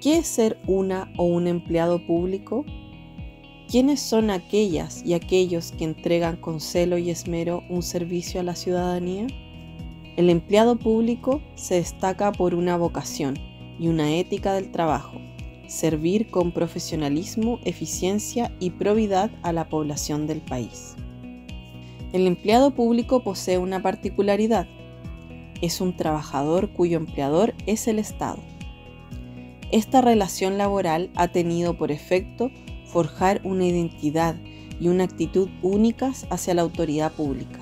¿Qué es ser una o un empleado público? ¿Quiénes son aquellas y aquellos que entregan con celo y esmero un servicio a la ciudadanía? El empleado público se destaca por una vocación y una ética del trabajo, servir con profesionalismo, eficiencia y probidad a la población del país. El empleado público posee una particularidad: es un trabajador cuyo empleador es el Estado. Esta relación laboral ha tenido por efecto forjar una identidad y una actitud únicas hacia la autoridad pública.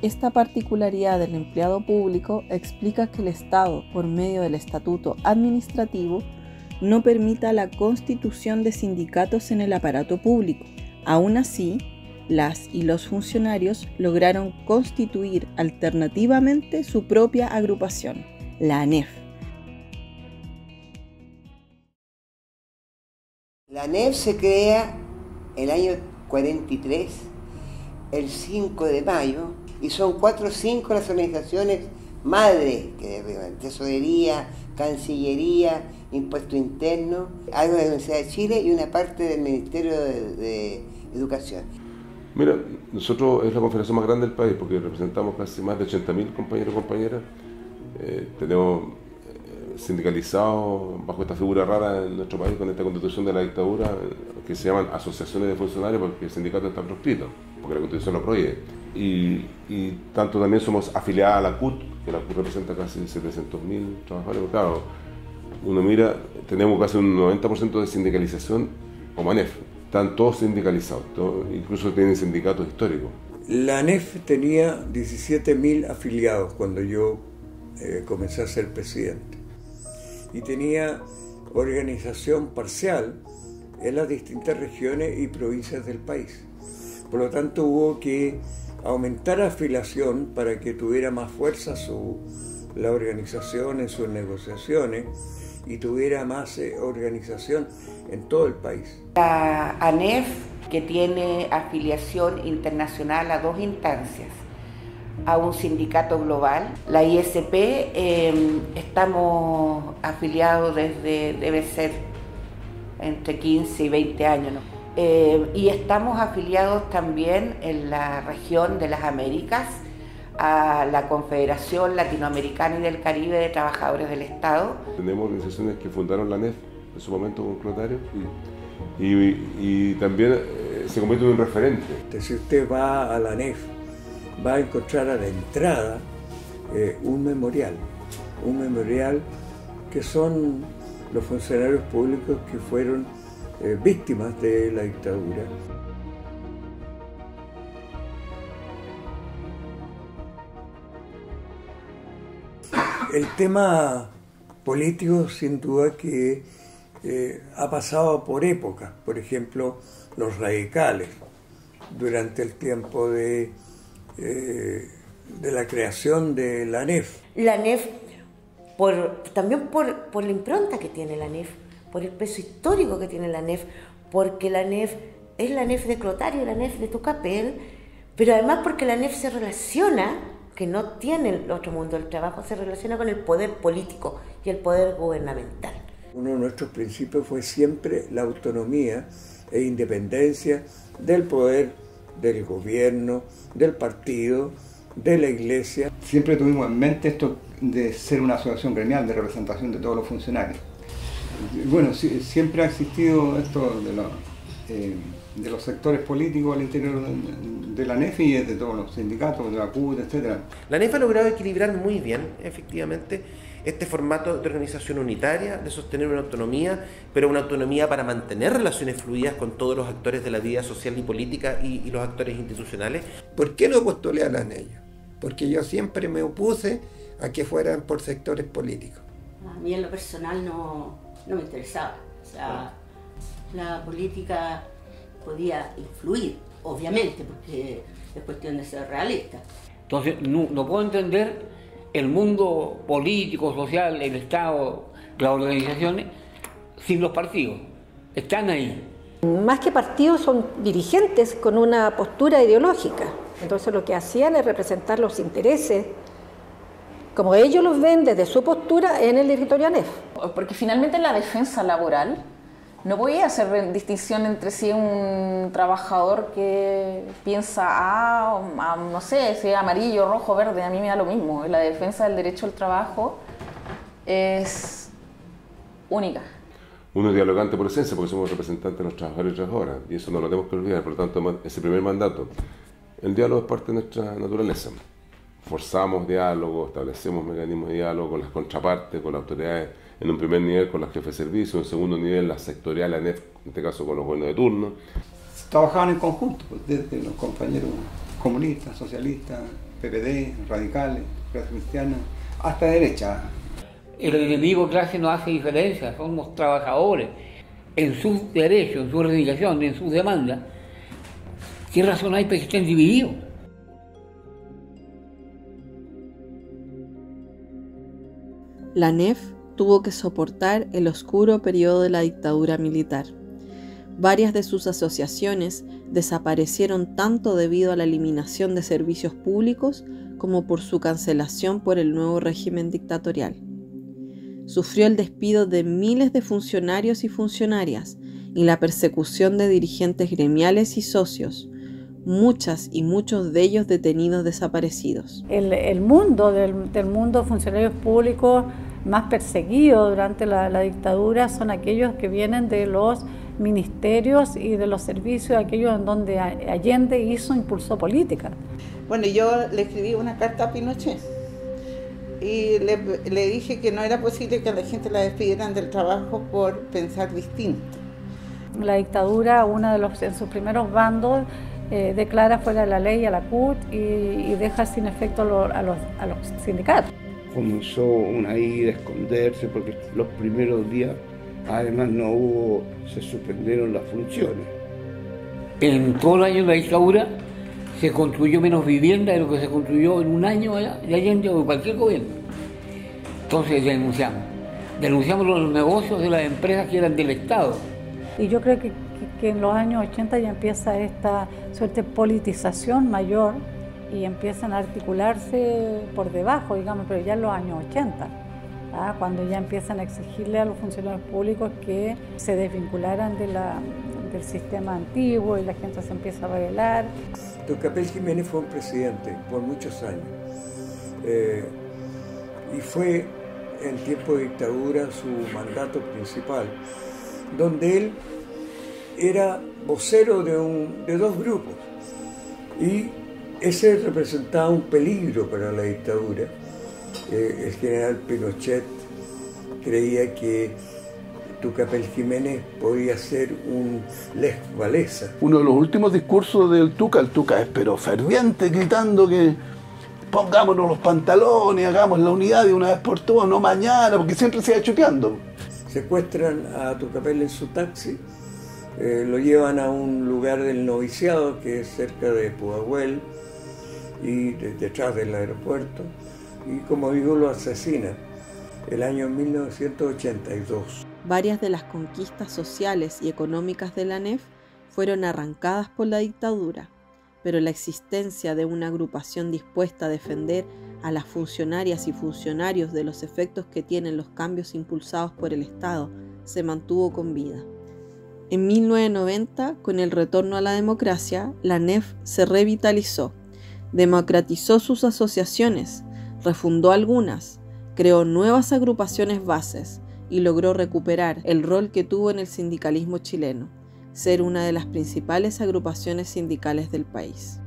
Esta particularidad del empleado público explica que el Estado, por medio del estatuto administrativo, no permita la constitución de sindicatos en el aparato público. Aún así, las y los funcionarios lograron constituir alternativamente su propia agrupación, la ANEF. La ANEF se crea el año 43, el 5 de mayo, y son 4 o 5 las organizaciones madres, Tesorería, Cancillería, Impuesto Interno, algo de la Universidad de Chile y una parte del Ministerio de Educación. Mira, nosotros es la confederación más grande del país porque representamos casi más de 80.000 compañeros y compañeras. Tenemos sindicalizados bajo esta figura rara en nuestro país con esta constitución de la dictadura que se llaman asociaciones de funcionarios porque el sindicato está proscrito, porque la constitución lo prohíbe. Y tanto también somos afiliadas a la CUT, que la CUT representa casi 700.000 trabajadores. Claro, uno mira, tenemos casi un 90% de sindicalización o ANEF. Están todos sindicalizados, incluso tienen sindicatos históricos. La ANEF tenía 17.000 afiliados cuando yo comencé a ser presidente. Y tenía organización parcial en las distintas regiones y provincias del país. Por lo tanto, hubo que aumentar afiliación para que tuviera más fuerza la organización en sus negociaciones y tuviera más organización en todo el país. La ANEF, que tiene afiliación internacional a 2 instancias, a un sindicato global, la ISP, estamos afiliados desde, debe ser entre 15 y 20 años, ¿no? Y estamos afiliados también en la región de las Américas a la Confederación Latinoamericana y del Caribe de Trabajadores del Estado. Tenemos organizaciones que fundaron la ANEF en su momento con Clotario y también se convierte en un referente. Si usted va a la ANEF, va a encontrar a la entrada un memorial que son los funcionarios públicos que fueron víctimas de la dictadura. El tema político sin duda que ha pasado por épocas, por ejemplo los radicales durante el tiempo de la creación de la ANEF. La ANEF, también por la impronta que tiene la ANEF, por el peso histórico que tiene la ANEF, porque la ANEF es la ANEF de Clotario, la ANEF de Tucapel, pero además porque la ANEF se relaciona, que no tiene el otro mundo del trabajo, se relaciona con el poder político y el poder gubernamental. Uno de nuestros principios fue siempre la autonomía e independencia del poder del gobierno, del partido, de la iglesia. Siempre tuvimos en mente esto de ser una asociación gremial de representación de todos los funcionarios. Bueno, siempre ha existido esto de los sectores políticos al interior de la ANEF y de todos los sindicatos, de la CUT, etc. La ANEF ha logrado equilibrar muy bien, efectivamente, este formato de organización unitaria, de sostener una autonomía, pero una autonomía para mantener relaciones fluidas con todos los actores de la vida social y política y los actores institucionales. ¿Por qué no postulé a la ANEF? Porque yo siempre me opuse a que fueran por sectores políticos. A mí en lo personal no me interesaba. O sea, la política podía influir, obviamente, porque es cuestión de ser realista. Entonces, no puedo entender el mundo político, social, el Estado, las organizaciones, sin los partidos. Están ahí. Más que partidos, son dirigentes con una postura ideológica. Entonces lo que hacían es representar los intereses, como ellos los ven desde su postura, en el territorio ANEF. porque finalmente en la defensa laboral no voy a hacer distinción entre si es un trabajador que piensa, no sé, si es amarillo, rojo, verde, a mí me da lo mismo. La defensa del derecho al trabajo es única. Uno es dialogante por esencia, porque somos representantes de los trabajadores y trabajadoras, y eso no lo tenemos que olvidar. Por lo tanto, ese primer mandato, el diálogo es parte de nuestra naturaleza. Forzamos diálogo, establecemos mecanismos de diálogo con las contrapartes, con las autoridades, en un primer nivel con las jefes de servicio, en un segundo nivel las sectoriales, ANEF, en este caso con los gobiernos de turno. Trabajaban en conjunto, desde los compañeros comunistas, socialistas, PPD, radicales, clase cristiana, hasta derecha. El enemigo clase no hace diferencia, somos trabajadores en sus derechos, en su reivindicación, en sus demandas. ¿Qué razón hay para que estén divididos? La ANEF tuvo que soportar el oscuro periodo de la dictadura militar. Varias de sus asociaciones desaparecieron tanto debido a la eliminación de servicios públicos como por su cancelación por el nuevo régimen dictatorial. Sufrió el despido de miles de funcionarios y funcionarias y la persecución de dirigentes gremiales y socios, muchas y muchos de ellos detenidos desaparecidos. El mundo del mundo de funcionarios públicos más perseguidos durante la dictadura son aquellos que vienen de los ministerios y de los servicios, aquellos en donde Allende impulsó política. Bueno, yo le escribí una carta a Pinochet y le dije que no era posible que a la gente la despidieran del trabajo por pensar distinto. La dictadura, en sus primeros bandos, declara fuera de la ley a la CUT y deja sin efecto a los sindicatos. Comenzó una ida a esconderse porque los primeros días además se suspendieron las funciones. En todo el año de la dictadura se construyó menos vivienda de lo que se construyó en un año de Allende o de cualquier gobierno. Entonces denunciamos los negocios de las empresas que eran del Estado. Y yo creo que en los años 80 ya empieza esta suerte de politización mayor y empiezan a articularse por debajo, digamos, pero ya en los años 80, cuando ya empiezan a exigirle a los funcionarios públicos que se desvincularan del sistema antiguo y la gente se empieza a rebelar. Tucapel Jiménez fue un presidente por muchos años y fue en tiempo de dictadura su mandato principal, donde él era vocero de dos grupos y ese representaba un peligro para la dictadura. El general Pinochet creía que Tucapel Jiménez podía ser un Lech Walesa. Uno de los últimos discursos del Tuca, el Tuca es pero ferviente, gritando que pongámonos los pantalones, hagamos la unidad de una vez por todas, no mañana, porque siempre se iba chuteando. Secuestran a Tucapel en su taxi, lo llevan a un lugar del noviciado que es cerca de Pudahuel y detrás del aeropuerto, y como digo, lo asesinan el año 1982. Varias de las conquistas sociales y económicas de la ANEF fueron arrancadas por la dictadura, pero la existencia de una agrupación dispuesta a defender a las funcionarias y funcionarios de los efectos que tienen los cambios impulsados por el Estado se mantuvo con vida. En 1990, con el retorno a la democracia, la ANEF se revitalizó, democratizó sus asociaciones, refundó algunas, creó nuevas agrupaciones bases y logró recuperar el rol que tuvo en el sindicalismo chileno, ser una de las principales agrupaciones sindicales del país.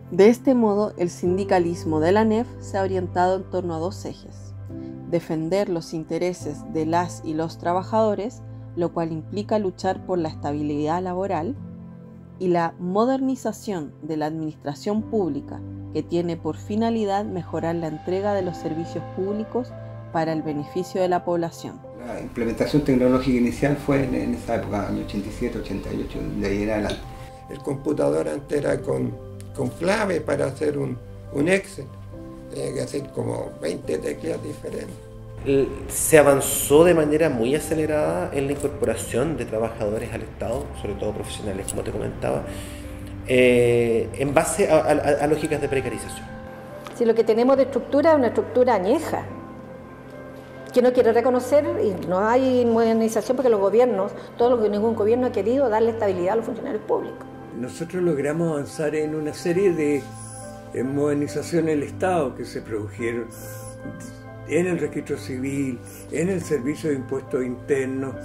De este modo, el sindicalismo de la ANEF se ha orientado en torno a dos ejes: defender los intereses de las y los trabajadores, lo cual implica luchar por la estabilidad laboral, y la modernización de la administración pública, que tiene por finalidad mejorar la entrega de los servicios públicos para el beneficio de la población. La implementación tecnológica inicial fue en esa época, año 87, 88, de ahí en adelante. El computador antes era con clave para hacer un Excel. Tenía que hacer como 20 teclas diferentes. Se avanzó de manera muy acelerada en la incorporación de trabajadores al Estado, sobre todo profesionales, como te comentaba. en base a lógicas de precarización. Si lo que tenemos de estructura es una estructura añeja, que no quiere reconocer, y no hay modernización porque los gobiernos, ningún gobierno ha querido darle estabilidad a los funcionarios públicos. Nosotros logramos avanzar en una serie de modernizaciones del Estado que se produjeron en el registro civil, en el servicio de impuestos internos.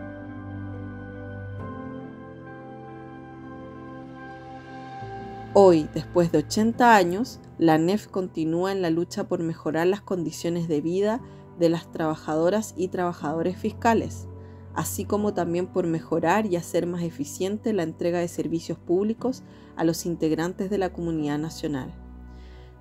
Hoy, después de 80 años, la ANEF continúa en la lucha por mejorar las condiciones de vida de las trabajadoras y trabajadores fiscales, así como también por mejorar y hacer más eficiente la entrega de servicios públicos a los integrantes de la comunidad nacional.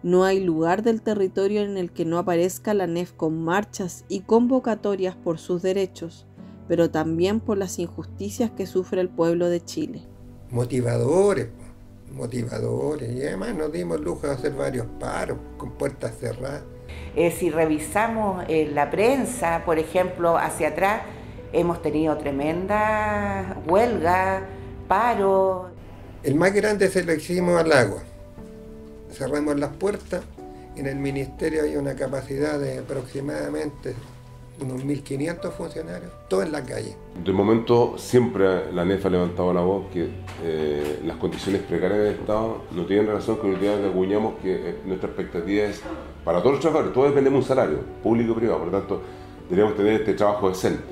No hay lugar del territorio en el que no aparezca la ANEF con marchas y convocatorias por sus derechos, pero también por las injusticias que sufre el pueblo de Chile. Motivadores, y además nos dimos lujo de hacer varios paros con puertas cerradas. Si revisamos la prensa, por ejemplo, hacia atrás, hemos tenido tremenda huelga, paro. El más grande se lo hicimos al agua. Cerramos las puertas. En el ministerio hay una capacidad de aproximadamente unos 1.500 funcionarios, todos en la calle. De momento siempre la ANEF ha levantado la voz que las condiciones precarias del Estado no tienen relación con el día que acuñamos, que nuestra expectativa es para todos los trabajadores, todos dependemos de un salario, público y privado, por lo tanto deberíamos tener este trabajo decente.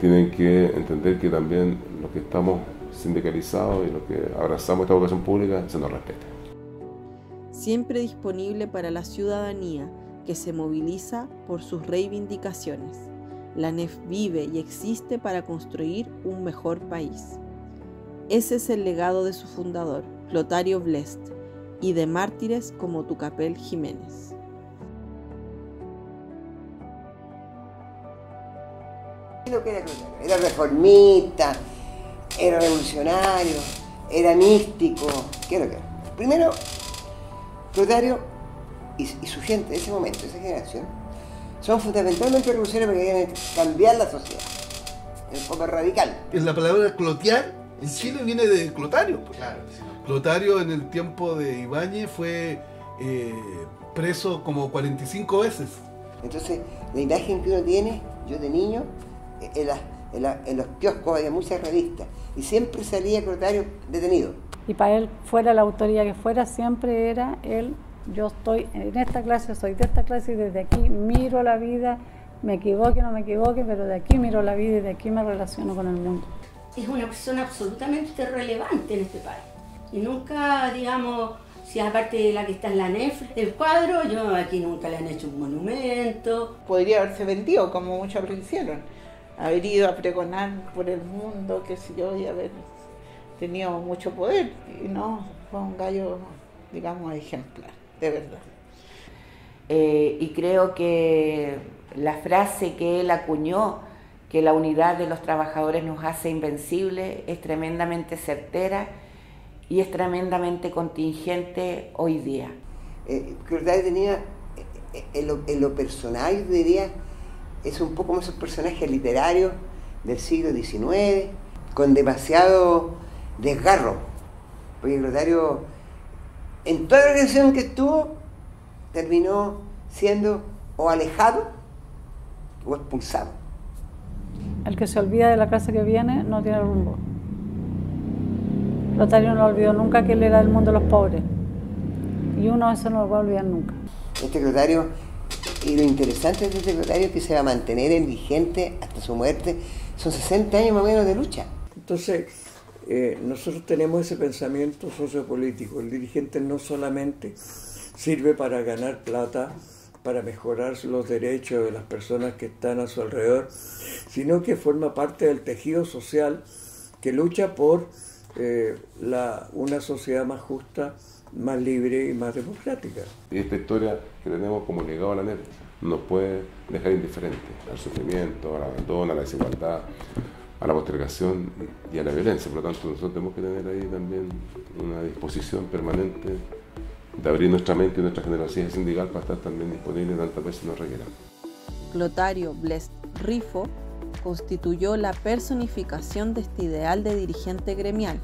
Tienen que entender que también los que estamos sindicalizados y los que abrazamos esta vocación pública se nos respeta. Siempre disponible para la ciudadanía que se moviliza por sus reivindicaciones. La ANEF vive y existe para construir un mejor país. Ese es el legado de su fundador, Clotario Blest, y de mártires como Tucapel Jiménez. Lo que era Clotario, era reformista, era revolucionario, era místico. ¿Qué es lo que era? Primero, Clotario y su gente de ese momento, esa generación, son fundamentalmente revolucionarios porque querían cambiar la sociedad en forma radical. La palabra clotear en Chile viene de Clotario. Claro, sí. Clotario en el tiempo de Ibáñez fue preso como 45 veces. Entonces, la imagen que uno tiene, yo de niño, en los kioscos había muchas revistas y siempre salía Clotario detenido. Y para él, fuera la autoría que fuera, siempre era él. Yo estoy en esta clase, soy de esta clase y desde aquí miro la vida, me equivoque o no me equivoque, pero de aquí miro la vida y de aquí me relaciono con el mundo. Es una persona absolutamente relevante en este país. Y nunca, digamos, si aparte de la que está en la ANEF, el cuadro, yo aquí nunca le han hecho un monumento. Podría haberse vendido, como muchos lo hicieron. Haber ido a pregonar por el mundo, qué sé yo, y haber tenido mucho poder. Y no, fue un gallo, digamos, ejemplar. De verdad. Y creo que la frase que él acuñó, que la unidad de los trabajadores nos hace invencibles, es tremendamente certera y es tremendamente contingente hoy día. Clotario tenía, en lo personal, yo diría, es un poco como esos personajes literarios del siglo XIX, con demasiado desgarro, porque Clotario, en toda la relación que estuvo, terminó siendo o alejado o expulsado. El que se olvida de la clase que viene no tiene rumbo. Clotario no olvidó nunca que él era del mundo de los pobres. Y uno eso no lo va a olvidar nunca. Este Clotario, y lo interesante de este Clotario es que se va a mantener en vigente hasta su muerte. Son 60 años más o menos de lucha. Entonces, nosotros tenemos ese pensamiento sociopolítico. El dirigente no solamente sirve para ganar plata, para mejorar los derechos de las personas que están a su alrededor, sino que forma parte del tejido social que lucha por una sociedad más justa, más libre y más democrática. Y esta historia que tenemos como legado a la ANEF nos puede dejar indiferentes al sufrimiento, al abandono, a la desigualdad, a la postergación y a la violencia. Por lo tanto, nosotros tenemos que tener ahí también una disposición permanente de abrir nuestra mente y nuestra generosidad sindical para estar también disponible tantas veces nos requieran. Clotario Blest Rifo constituyó la personificación de este ideal de dirigente gremial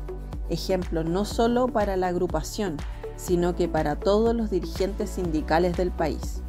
ejemplo no solo para la agrupación, sino que para todos los dirigentes sindicales del país.